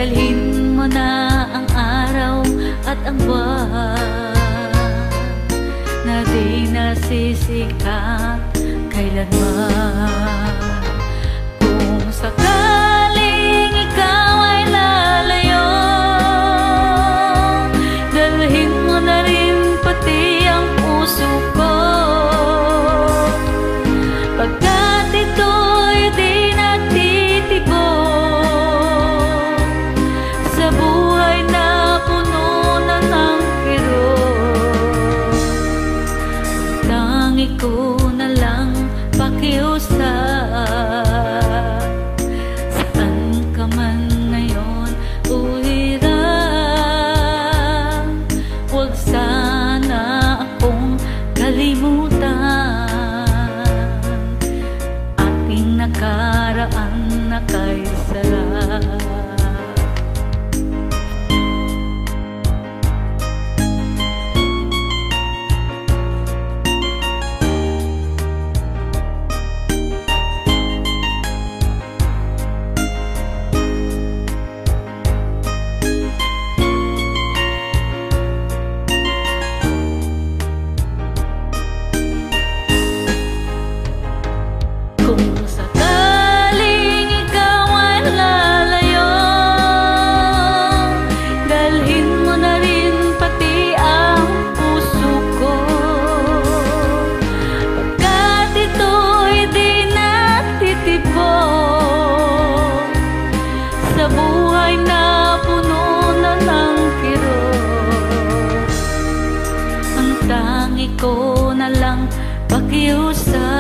Dalhin mo na ang araw at ang buwan na di nasisikat kailanman. Kung sakaling ikaw ay lalayo, dalhin mo na rin pati ang puso ko, pagkat ito'y di nagtitibok sa buhay na puno na ng kirot. Tangi ko na lang pakiusap, saan ka man ngayon o hirap, huwag sana akong kalimutan. Ating nakaraan na kay sarap. Kung sakaling ikaw ay lalayo, dalhin mo na rin pati ang puso ko, pagkat ito'y di nagtitibok sa buhay na puno na ng kirot. Ang tangi ko na lang pakiusap,